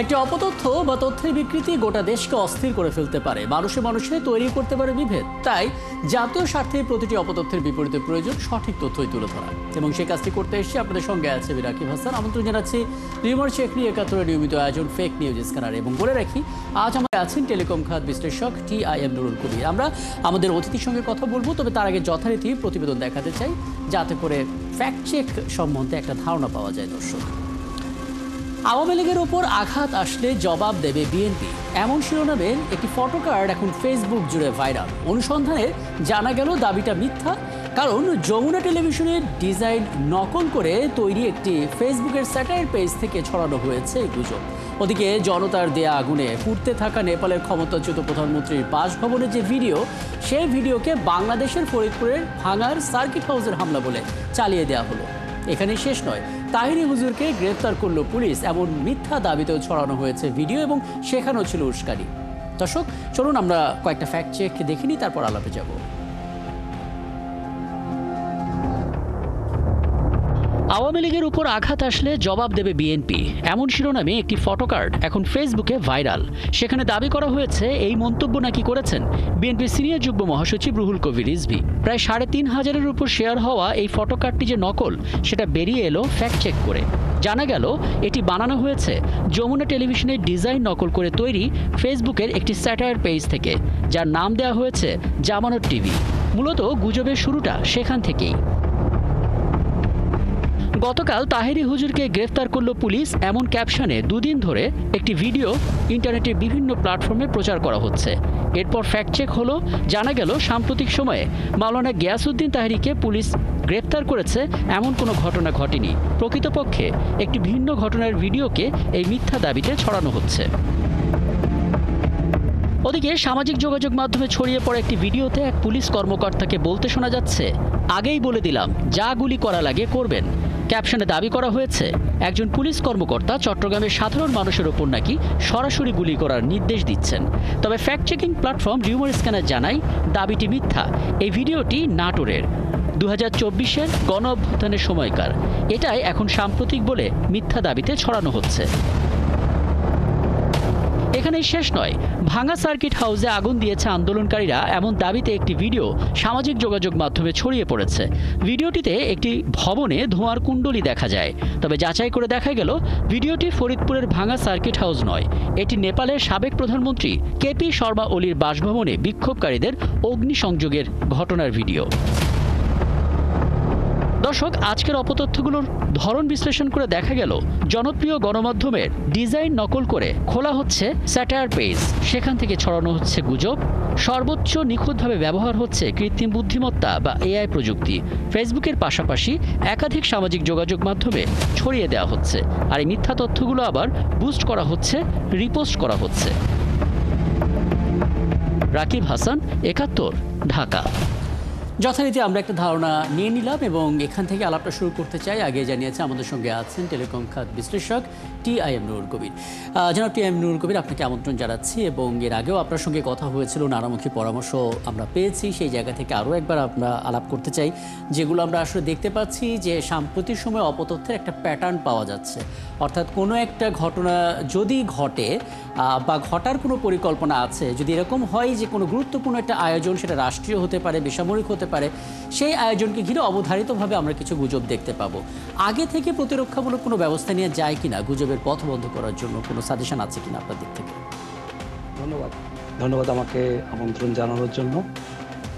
একটি অপতথ্য বা তথ্যের বিকৃতি গোটা দেশকে অস্থির করে ফেলতে পারে, মানুষে মানুষে তৈরি করতে পারে বিভেদ। তাই জাতীয় স্বার্থে প্রতিটি অপতথ্যের বিপরীতে প্রয়োজন সঠিক তথ্যই তুলে ধরা, এবং সেই কাজটি করতে এসে আপনাদের সঙ্গে আছে রাকিব হাসান। আমন্ত্রণ জানাচ্ছি রিউমার চেক নিয়ে ৭১-এর নিয়মিত আয়োজন ফেক নিউজ স্ক্যানার। এবং বলে রাখি, আজ আমাদের আছেন টেলিকম খাত বিশ্লেষক TIM নুরুল কবির। আমরা আমাদের অতিথির সঙ্গে কথা বলবো, তবে তার আগে যথারীতি প্রতিবেদন দেখাতে চাই, যাতে করে ফ্যাক্ট চেক সম্বন্ধে একটা ধারণা পাওয়া যায়। দর্শক, আওয়ামী লীগের ওপর আঘাত আসলে জবাব দেবে বিএনপি, এমন শিরোনামের একটি ফটোকার্ড এখন ফেসবুক জুড়ে ভাইরাল। অনুসন্ধানে জানা গেল দাবিটা মিথ্যা, কারণ যমুনা টেলিভিশনের ডিজাইন নকল করে তৈরি একটি ফেসবুকের স্যাটায়ার পেজ থেকে ছড়ানো হয়েছে এই গুজব। ওদিকে জনতার দেয়া আগুনে পুড়তে থাকা নেপালের ক্ষমতাচ্যুত প্রধানমন্ত্রীর বাসভবনের যে ভিডিও, সেই ভিডিওকে বাংলাদেশের ফরিদপুরের ভাঙার সার্কিট হাউসের হামলা বলে চালিয়ে দেওয়া হলো। এখানে শেষ নয়, তাহিরি হুজুরকে গ্রেফতার করল পুলিশ, এমন মিথ্যা দাবিতেও ছড়ানো হয়েছে ভিডিও, এবং সেখানেও ছিল উস্কানি। দর্শক, চলুন আমরা কয়েকটা ফ্যাক্ট চেক দেখিনি, তারপর আলাপে যাব। আওয়ামী লীগের উপর আঘাত আসলে জবাব দেবে বিএনপি, এমন শিরোনামে একটি ফটোকার্ড এখন ফেসবুকে ভাইরাল। সেখানে দাবি করা হয়েছে এই মন্তব্য নাকি করেছেন বিএনপির সিনিয়র যুগ্ম মহাসচিব রুহুল কবির রিজভী। প্রায় ৩৫০০-এর উপর শেয়ার হওয়া এই ফটোকার্ডটি যে নকল, সেটা বেরিয়ে এলো ফ্যাক্ট চেক করে। জানা গেল এটি বানানো হয়েছে যমুনা টেলিভিশনের ডিজাইন নকল করে তৈরি ফেসবুকের একটি স্যাটায়ার পেজ থেকে, যার নাম দেওয়া হয়েছে জামানত টিভি। মূলত গুজবের শুরুটা সেখান থেকেই। গতকাল তাহেরি হুজুরকে গ্রেফতার করল পুলিশ, এমন ক্যাপশনে দুদিন ধরে একটি ভিডিও ইন্টারনেটের বিভিন্ন প্ল্যাটফর্মে প্রচার করা হচ্ছে। এরপর ফ্যাক্ট চেক হলো, জানা গেল সাম্প্রতিক সময়ে মাওলানা গিয়াসউদ্দিন তাহেরিকে পুলিশ গ্রেফতার করেছে এমন কোনো ঘটনা ঘটেনি। প্রকৃতপক্ষে একটি ভিন্ন ঘটনার ভিডিওকে এই মিথ্যা দাবিতে ছড়ানো হচ্ছে। ওদিকে সামাজিক যোগাযোগ মাধ্যমে ছড়িয়ে পড়া একটি ভিডিওতে এক পুলিশ কর্মকর্তাকে বলতে শোনা যাচ্ছে, আগেই বলে দিলাম যা গুলি করা লাগে করবেন। ক্যাপশনে দাবি করা হয়েছে একজন পুলিশ কর্মকর্তা চট্টগ্রামের সাধারণ মানুষের ওপর নাকি সরাসরি গুলি করার নির্দেশ দিচ্ছেন। তবে fact checking platform rumour scanner জানায় দাবিটি মিথ্যা। এই ভিডিওটি নাটোরের ২০২৪-এর গণ অভ্যুত্থানের সময়কার। এটাই এখন সাম্প্রতিক বলে মিথ্যা দাবিতে ছড়ানো হচ্ছে। এখানেই শেষ নয়, ভাঙা সার্কিট হাউসে আগুন দিয়েছে আন্দোলনকারীরা, এমন দাবিতে একটি ভিডিও সামাজিক যোগাযোগ মাধ্যমে ছড়িয়ে পড়েছে। ভিডিওটিতে একটি ভবনে ধোঁয়ার কুণ্ডলী দেখা যায়, তবে যাচাই করে দেখা গেল ভিডিওটি ফরিদপুরের ভাঙা সার্কিট হাউস নয়, এটি নেপালের সাবেক প্রধানমন্ত্রী KP শর্মা ওলির বাসভবনে বিক্ষোভকারীদের অগ্নিসংযোগের ঘটনার ভিডিও। দর্শক, আজকের অপতথ্যগুলোর ধরন বিশ্লেষণ করে দেখা গেল জনপ্রিয় গণমাধ্যমের ডিজাইন নকল করে খোলা হচ্ছে স্যাটায়ার পেজ, সেখান থেকে ছড়ানো হচ্ছে গুজব। সর্বোচ্চ নিখুঁতভাবে ব্যবহার হচ্ছে কৃত্রিম বুদ্ধিমত্তা বা AI প্রযুক্তি। ফেসবুকের পাশাপাশি একাধিক সামাজিক যোগাযোগ মাধ্যমে ছড়িয়ে দেওয়া হচ্ছে, আর এই মিথ্যা তথ্যগুলো আবার বুস্ট করা হচ্ছে, রিপোস্ট করা হচ্ছে। রাকিব হাসান, ৭১, ঢাকা। যথারীতি আমরা একটা ধারণা নিয়ে নিলাম এবং এখান থেকে আলাপটা শুরু করতে চাই। আগে জানিয়েছে আমাদের সঙ্গে আছেন টেলিকম খাত বিশ্লেষক TIM নুরুল কবির। জনাব TIM নুরুল কবির, আপনাকে আমন্ত্রণ জানাচ্ছি। এবং এর আগেও আপনার সঙ্গে কথা হয়েছিল, নানামুখী পরামর্শ আমরা পেয়েছি। সেই জায়গা থেকে আরও একবার আমরা আলাপ করতে চাই, যেগুলো আমরা আসলে দেখতে পাচ্ছি যে সাম্প্রতিক সময় অপতথ্যের একটা প্যাটার্ন পাওয়া যাচ্ছে। অর্থাৎ কোনো একটা ঘটনা যদি ঘটে বা ঘটার কোনো পরিকল্পনা আছে, যদি এরকম হয় যে কোনো গুরুত্বপূর্ণ একটা আয়োজন, সেটা রাষ্ট্রীয় হতে পারে, বেসামরিক হতে পারে, সেই আয়োজনকে ঘিরে অবধারিতভাবে আমরা কিছু গুজব দেখতে পাবো। আগে থেকে প্রতিরক্ষামূলক কোনো ব্যবস্থা নিয়ে যায় কিনা, গুজবের পথ বন্ধ করার জন্য কোনো সাজেশন আছে কিনা আপনার দিক থেকে? ধন্যবাদ আমাকে আমন্ত্রণ জানানোর জন্য।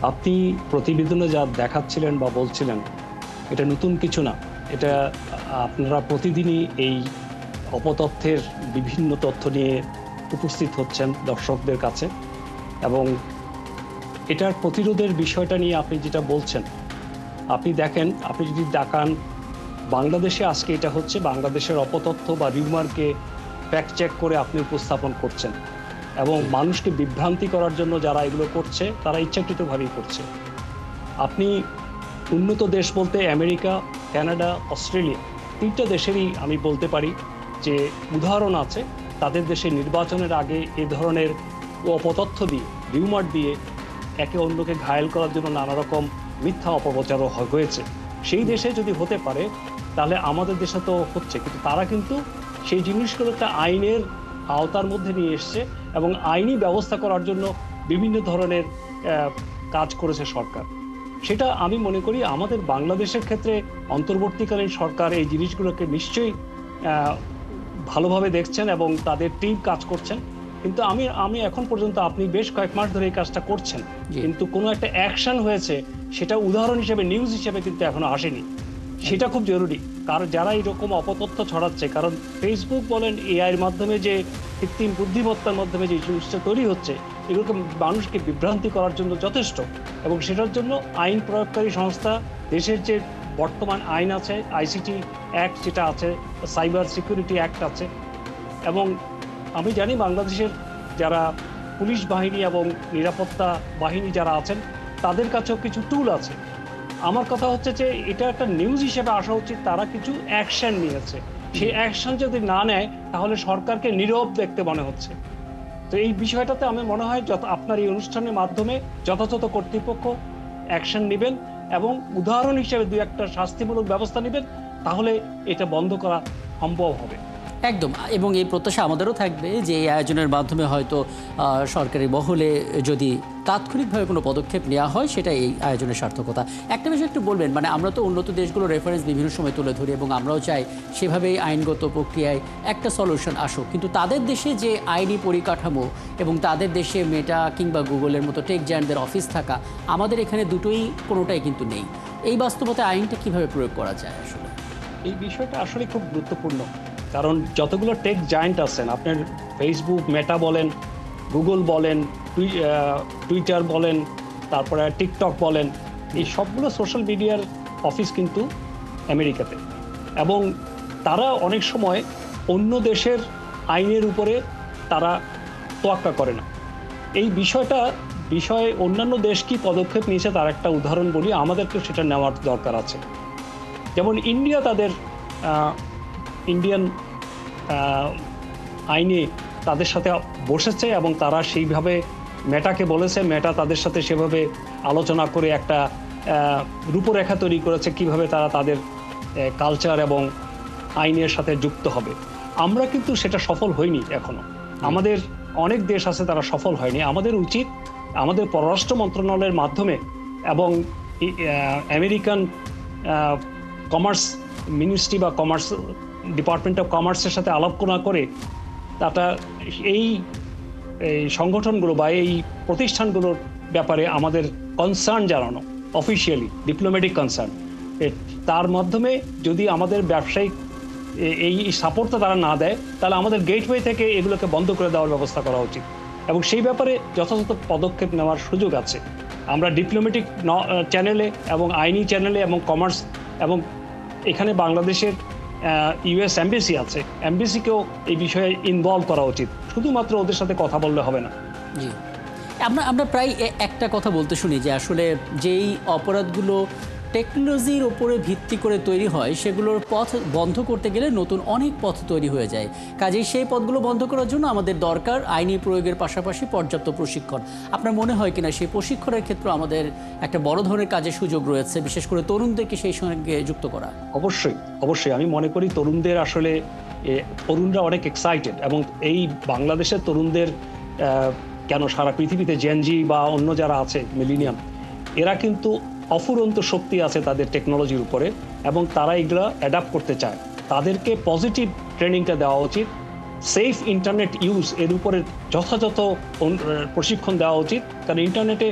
আপনি প্রতিবেদনে যা দেখাচ্ছিলেন বা বলছিলেন, এটা নতুন কিছু না। এটা আপনারা প্রতিদিনই এই অপতথ্যের বিভিন্ন তথ্য নিয়ে উপস্থিত হচ্ছেন দর্শকদের কাছে, এবং এটার প্রতিরোধের বিষয়টা নিয়ে আপনি যেটা বলছেন, আপনি দেখেন, আপনি যদি দেখান বাংলাদেশে আজকে এটা হচ্ছে, বাংলাদেশের অপতথ্য বা রিউমারকে ফ্যাক্ট চেক করে আপনি উপস্থাপন করছেন, এবং মানুষকে বিভ্রান্তি করার জন্য যারা এগুলো করছে তারা ইচ্ছাকৃতভাবেই করছে। আপনি উন্নত দেশ বলতে আমেরিকা, কানাডা, অস্ট্রেলিয়া, 3টা দেশেরই আমি বলতে পারি যে উদাহরণ আছে। তাদের দেশে নির্বাচনের আগে এ ধরনের অপতথ্য দিয়ে, রিউমার দিয়ে একে অন্যকে ঘায়েল করার জন্য নানা রকম মিথ্যা অপপ্রচারও হয়েছে। সেই দেশে যদি হতে পারে, তাহলে আমাদের দেশে তো হচ্ছে, কিন্তু তারা কিন্তু সেই জিনিসগুলো একটা আইনের আওতার মধ্যে নিয়ে এসছে এবং আইনি ব্যবস্থা করার জন্য বিভিন্ন ধরনের কাজ করেছে সরকার। সেটা আমি মনে করি আমাদের বাংলাদেশের ক্ষেত্রে অন্তর্বর্তীকালীন সরকার এই জিনিসগুলোকে নিশ্চয়ই ভালোভাবে দেখছেন এবং তাদের টিম কাজ করছেন। কিন্তু আমি এখন পর্যন্ত, আপনি বেশ কয়েক মাস ধরে এই কাজটা করছেন, কিন্তু কোনো একটা অ্যাকশন হয়েছে সেটা উদাহরণ হিসেবে, নিউজ হিসেবে কিন্তু এখনো আসেনি। সেটা খুব জরুরি, কারণ যারা এরকম অপতথ্য ছড়াচ্ছে, কারণ ফেসবুক বলেন, এআইয়ের মাধ্যমে যে কৃত্রিম বুদ্ধিমত্তার মাধ্যমে যে জিনিসটা তৈরি হচ্ছে, এগুলোকে মানুষকে বিভ্রান্তি করার জন্য যথেষ্ট। এবং সেটার জন্য আইন প্রয়োগকারী সংস্থা, দেশের যে বর্তমান আইন আছে, আইসিটি অ্যাক্ট যেটা আছে, সাইবার সিকিউরিটি অ্যাক্ট আছে, এবং আমি জানি বাংলাদেশের যারা পুলিশ বাহিনী এবং নিরাপত্তা বাহিনী যারা আছেন তাদের কাছেও কিছু টুল আছে। আমার কথা হচ্ছে যে এটা একটা নিউজ হিসেবে আসা উচিত, তারা কিছু অ্যাকশন নিয়েছে। সেই অ্যাকশন যদি না নেয় তাহলে সরকারকে নীরব দেখতে মনে হচ্ছে। তো এই বিষয়টাতে আমি মনে হয় আপনার এই অনুষ্ঠানের মাধ্যমে যথাযথ কর্তৃপক্ষ অ্যাকশন নেবেন এবং উদাহরণ হিসেবে দুই একটা শাস্তিমূলক ব্যবস্থা নেবেন, তাহলে এটা বন্ধ করা সম্ভব হবে। একদম, এবং এই প্রত্যাশা আমাদেরও থাকবে যে এই আয়োজনের মাধ্যমে হয়তো সরকারি মহলে যদি তাৎক্ষণিকভাবে কোনো পদক্ষেপ নেওয়া হয়, সেটা এই আয়োজনের সার্থকতা। একটা বিষয় একটু বলবেন, মানে আমরা তো উন্নত দেশগুলোর রেফারেন্স বিভিন্ন সময় তুলে ধরি এবং আমরাও চাই সেভাবেই আইনগত প্রক্রিয়ায় একটা সলিউশন আসুক, কিন্তু তাদের দেশে যে আইনি পরিকাঠামো এবং তাদের দেশে মেটা কিংবা গুগলের মতো টেক জায়ান্টদের অফিস থাকা, আমাদের এখানে দুটোই কোনোটাই কিন্তু নেই। এই বাস্তবতায় আইনটা কিভাবে প্রয়োগ করা যায় আসলে? এই বিষয়টা আসলে খুব গুরুত্বপূর্ণ, কারণ যতগুলো টেক জায়ান্ট আছেন, আপনার ফেসবুক, মেটা বলেন, গুগল বলেন, টুইটার বলেন, তারপরে টিকটক বলেন, এই সবগুলো সোশ্যাল মিডিয়ার অফিস কিন্তু আমেরিকাতে, এবং তারা অনেক সময় অন্য দেশের আইনের উপরে তারা তোয়াক্কা করে না। এই বিষয়ে অন্যান্য দেশ কি পদক্ষেপ নিয়েছে তার একটা উদাহরণ বলি, আমাদেরকে সেটা নেওয়ার দরকার আছে। যেমন ইন্ডিয়া তাদের ইন্ডিয়ান আইনে তাদের সাথে বসেছে এবং তারা সেইভাবে মেটাকে বলেছে, মেটা তাদের সাথে সেভাবে আলোচনা করে একটা রূপরেখা তৈরি করেছে কিভাবে তারা তাদের কালচার এবং আইনের সাথে যুক্ত হবে। আমরা কিন্তু সেটা সফল হইনি এখনো। আমাদের অনেক দেশ আছে তারা সফল হয়নি। আমাদের উচিত আমাদের পররাষ্ট্র মন্ত্রণালয়ের মাধ্যমে এবং আমেরিকান কমার্স মিনিস্ট্রি বা কমার্স ডিপার্টমেন্ট অফ কমার্সের সাথে আলোচনা করে তাটা এই সংগঠনগুলো বা এই প্রতিষ্ঠানগুলোর ব্যাপারে আমাদের কনসার্ন জানানো, অফিসিয়ালি ডিপ্লোম্যাটিক কনসার্ন, তার মাধ্যমে যদি আমাদের ব্যবসায়িক এই সাপোর্টটা তারা না দেয়, তাহলে আমাদের গেটওয়ে থেকে এগুলোকে বন্ধ করে দেওয়ার ব্যবস্থা করা উচিত এবং সেই ব্যাপারে যথাযথ পদক্ষেপ নেওয়ার সুযোগ আছে। আমরা ডিপ্লোম্যাটিক চ্যানেলে এবং আইনি চ্যানেলে এবং কমার্স, এবং এখানে বাংলাদেশের ইউএস এমবেসি আছে, এমবেসিকেও এই বিষয়ে ইনভলভ করা উচিত। শুধুমাত্র ওদের সাথে কথা বললে হবে না। জি, আমরা প্রায় একটা কথা বলতে শুনি যে আসলে যেই অপরাধগুলো টেকনোলজির উপরে ভিত্তি করে তৈরি হয় সেগুলোর পথ বন্ধ করতে গেলে নতুন অনেক পথ তৈরি হয়ে যায়। কাজেই সেই পথগুলো বন্ধ করার জন্য আমাদের দরকার আইনি প্রয়োগের পাশাপাশি পর্যাপ্ত প্রশিক্ষণ। আপনার মনে হয় কিনা সেই প্রশিক্ষণের ক্ষেত্রে আমাদের একটা বড় ধরনের কাজের সুযোগ রয়েছে, বিশেষ করে তরুণদেরকে সেই সঙ্গে যুক্ত করা? অবশ্যই আমি মনে করি তরুণরা অনেক এক্সাইটেড, এবং এই বাংলাদেশের তরুণদের কেন সারা পৃথিবীতে জেনজি বা অন্য যারা আছে মিলেনিয়াম, এরা কিন্তু অফুরন্ত শক্তি আছে তাদের টেকনোলজির উপরে এবং তারা এগুলো অ্যাডাপ্ট করতে চায়। তাদেরকে পজিটিভ ট্রেনিংটা দেওয়া উচিত, সেফ ইন্টারনেট ইউজ এর উপরে যথাযথ প্রশিক্ষণ দেওয়া উচিত, কারণ ইন্টারনেটে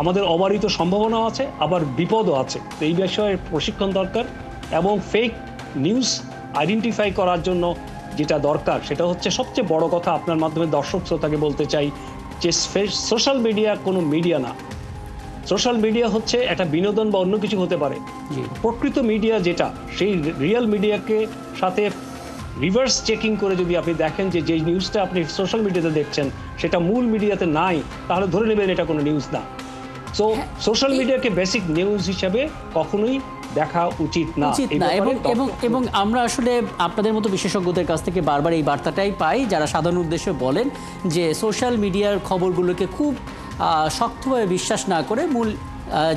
আমাদের অবারিত সম্ভাবনা আছে, আবার বিপদও আছে। তো এই বিষয়ে প্রশিক্ষণ দরকার এবং ফেক নিউজ আইডেন্টিফাই করার জন্য যেটা দরকার সেটা হচ্ছে সবচেয়ে বড় কথা। আপনার মাধ্যমে দর্শক শ্রোতাকে বলতে চাই যে সোশ্যাল মিডিয়া কোনো মিডিয়া না। সোশ্যাল মিডিয়া হচ্ছে একটা বিনোদন বা অন্য কিছু হতে পারে। প্রকৃত মিডিয়া যেটা, সেই রিয়েল মিডিয়াকে সাথে রিভার্স চেকিং করে যদি আপনি দেখেন যে যে নিউজটা আপনি সোশ্যাল মিডিয়াতে দেখছেন সেটা মূল মিডিয়াতে নাই, তাহলে ধরে নেবেন এটা কোনো নিউজ না। সো সোশ্যাল মিডিয়াকে বেসিক নিউজ হিসেবে কখনোই দেখা উচিত না। এবং আমরা আসলে আপনাদের মতো বিশেষজ্ঞদের কাছ থেকে বারবার এই বার্তাটাই পাই, যারা সাধারণ উদ্দেশ্যে বলেন যে সোশ্যাল মিডিয়ার খবরগুলোকে খুব শক্তভাবে বিশ্বাস না করে মূল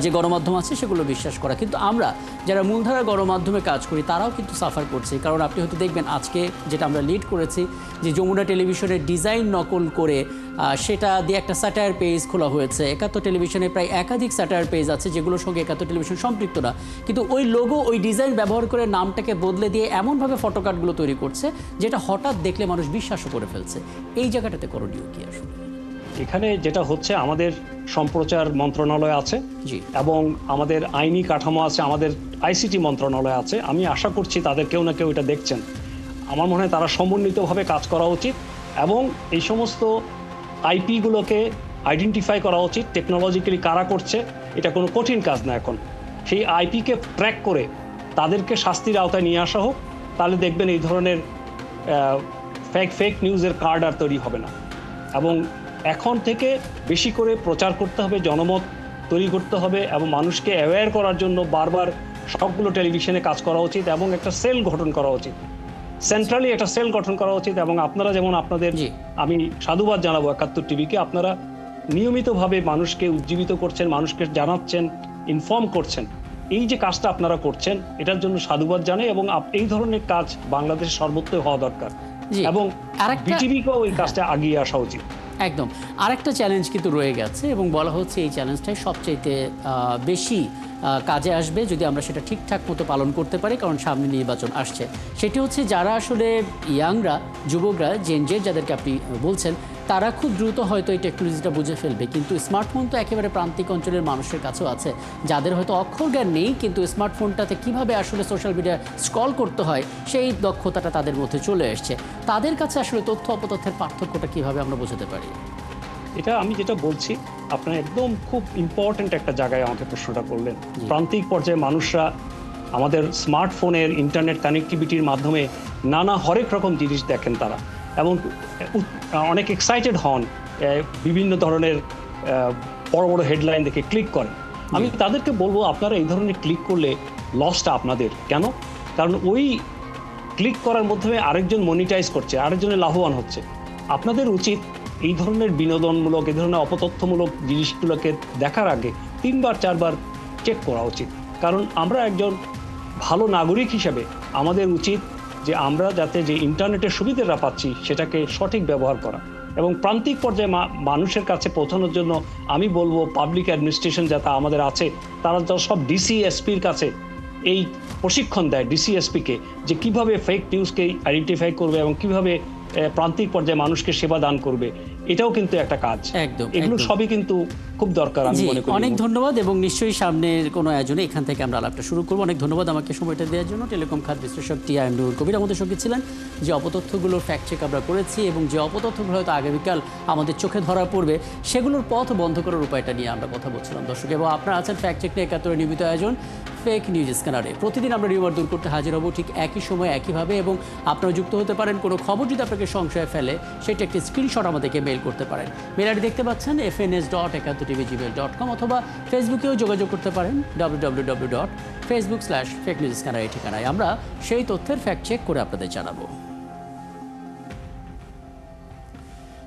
যে গণমাধ্যম আছে সেগুলো বিশ্বাস করা। কিন্তু আমরা যারা মূলধারা গণমাধ্যমে কাজ করি তারাও কিন্তু সাফার করছি। কারণ আপনি হয়তো দেখবেন আজকে যেটা আমরা লিড করেছি যে যমুনা টেলিভিশনের ডিজাইন নকল করে সেটা দিয়ে একটা স্যাটায়ার পেজ খোলা হয়েছে। একাত্তর টেলিভিশনে প্রায় একাধিক স্যাটায়ার পেজ আছে যেগুলোর সঙ্গে একাত্তর টেলিভিশন সম্পৃক্ত না, কিন্তু ওই লোগো ওই ডিজাইন ব্যবহার করে নামটাকে বদলে দিয়ে এমনভাবে ফটোকার্ডগুলো তৈরি করছে যেটা হঠাৎ দেখলে মানুষ বিশ্বাসও করে ফেলছে। এই জায়গাটাতে করণীয় কি আসলে? এখানে যেটা হচ্ছে, আমাদের সম্প্রচার মন্ত্রণালয় আছে এবং আমাদের আইনি কাঠামো আছে, আমাদের আইসিটি মন্ত্রণালয় আছে। আমি আশা করছি তাদের কেউ না কেউ এটা দেখছেন। আমার মনে হয় তারা সমন্বিতভাবে কাজ করা উচিত এবং এই সমস্ত আইপিগুলোকে আইডেন্টিফাই করা উচিত। টেকনোলজিক্যালি কারা করছে এটা কোনো কঠিন কাজ না। এখন সেই আইপিকে ট্র্যাক করে তাদেরকে শাস্তির আওতায় নিয়ে আসা হোক, তাহলে দেখবেন এই ধরনের ফেক নিউজের কার্ড আর তৈরি হবে না। এবং এখন থেকে বেশি করে প্রচার করতে হবে, জনমত তৈরি করতে হবে এবং মানুষকে অ্যাওয়্যার করার জন্য বারবার সবগুলো টেলিভিশনে কাজ করা উচিত এবং একটা সেল গঠন করা উচিত, সেন্ট্রালি একটা সেল গঠন করা উচিত। এবং আপনারা যেমন আপনাদের, আমি সাধুবাদ জানাবো একাত্তর টিভিকে, আপনারা নিয়মিতভাবে মানুষকে উজ্জীবিত করছেন, মানুষকে জানাচ্ছেন, ইনফর্ম করছেন। এই যে কাজটা আপনারা করছেন এটার জন্য সাধুবাদ জানাই এবং এই ধরনের কাজ বাংলাদেশের সর্বত্র হওয়া দরকার এবং বিটিভিকেও এই কাজটা আগিয়ে আসা উচিত। একদম। আরেকটা চ্যালেঞ্জ কিন্তু রয়ে গেছে এবং বলা হচ্ছে এই চ্যালেঞ্জটাই সবচাইতে বেশি কাজে আসবে যদি আমরা সেটা ঠিকঠাক মতো পালন করতে পারি, কারণ সামনে নির্বাচন আসছে। সেটি হচ্ছে যারা আসলে ইয়াংরা, যুবকরা, জেনজের যাদেরকে আপনি বলছেন, তারা খুব দ্রুত হয়তো এই টেকনোলজিটা বুঝে ফেলবে, কিন্তু স্মার্টফোন তো একেবারে প্রান্তিক অঞ্চলের মানুষের কাছেও আছে যাদের হয়তো অক্ষর জ্ঞান নেই, কিন্তু স্মার্টফোনটাতে কিভাবে আসলে সোশ্যাল মিডিয়া স্ক্রল করতে হয় সেই দক্ষতাটা তাদের মধ্যে চলে এসছে। তাদের কাছে আসলে তথ্য অপতথ্যের পার্থক্যটা কিভাবে আমরা বোঝাতে পারি? এটা আমি যেটা বলছি, আপনার একদম খুব ইম্পর্টেন্ট একটা জায়গায় আমাকে প্রশ্নটা করলেন। প্রান্তিক পর্যায়ে মানুষরা আমাদের স্মার্টফোনের ইন্টারনেট কানেক্টিভিটির মাধ্যমে নানা হরেক রকম জিনিস দেখেন তারা, এবং অনেক এক্সাইটেড হন, বিভিন্ন ধরনের বড় বড় হেডলাইন দেখে ক্লিক করেন। আমি তাদেরকে বলবো, আপনারা এই ধরনের ক্লিক করলে লসটা আপনাদের। কেন? কারণ ওই ক্লিক করার মাধ্যমে আরেকজন মনিটাইজ করছে, আরেকজনের লাভবান হচ্ছে। আপনাদের উচিত এই ধরনের বিনোদনমূলক, এই ধরনের অপতথ্যমূলক জিনিসগুলোকে দেখার আগে 3বার 4বার চেক করা উচিত। কারণ আমরা একজন ভালো নাগরিক হিসেবে আমাদের উচিত যে আমরা যাতে যে ইন্টারনেটের সুবিধাটা পাচ্ছি সেটাকে সঠিক ব্যবহার করা এবং প্রান্তিক পর্যায়ে মানুষের কাছে পৌঁছানোর জন্য আমি বলবো পাবলিক অ্যাডমিনিস্ট্রেশন যাতে আমাদের আছে, তারা তো সব ডিসিএসপির কাছে এই প্রশিক্ষণ দেয়, ডিসিএসপিকে, যে কিভাবে ফেক নিউজকে আইডেন্টিফাই করবে এবং কিভাবে প্রান্তিক পর্যায়ে মানুষকে সেবা দান করবে। এটাও কিন্তু একটা কাজ। একদম, এগুলো সবই কিন্তু খুব দরকার আমি মনে করি। অনেক ধন্যবাদ এবং নিশ্চয়ই সামনের কোনো আয়োজনে এখান থেকে আমরা আলাপটা শুরু করবো। অনেক ধন্যবাদ আমাকে সময়টা দেওয়ার জন্য। টেলিকম খাত বিশ্লেষক টিআইএম নুরুল কবির আমাদের সঙ্গে ছিলেন। যে অপতথ্যগুলোর ফ্যাক্ট চেক আমরা করেছি এবং যে অপতথ্যগুলো হয়তো আগামীকাল আমাদের চোখে ধরা পড়বে সেগুলোর পথ বন্ধ করার উপায়টা নিয়ে আমরা কথা বলছিলাম। দর্শক, এবং আপনারা আছেন ফ্যাক্ট চেক নিয়ে একাত্তরের নিয়মিত আয়োজন ফেক নিউজ স্ক্যানারে। প্রতিদিন আমরা রিউমার দূর করতে হাজির হব ঠিক একই সময় একইভাবে, এবং আপনারা যুক্ত হতে পারেন। কোনো খবর যদি আপনাকে সংশয়ে ফেলে সেটা একটি স্ক্রিনশট আমাদেরকে মেল করতে পারেন। মেল আইডি দেখতে পাচ্ছেন fns.ekattortv@gmail.com, অথবা ফেসবুকেও যোগাযোগ করতে পারেন www.facebook/fakenewsscanner এই ঠিকানায়। আমরা সেই তথ্যের ফ্যাক্ট চেক করে আপনাদের জানাবো।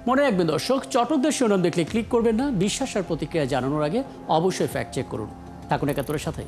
মনে রাখবেন দর্শক, চটকদার শিরোনাম দেখলে ক্লিক করবেন না। বিশ্বাস আর প্রতিক্রিয়া জানানোর আগে অবশ্যই ফ্যাক্ট চেক করুন। থাকুন একাত্তরের সাথে।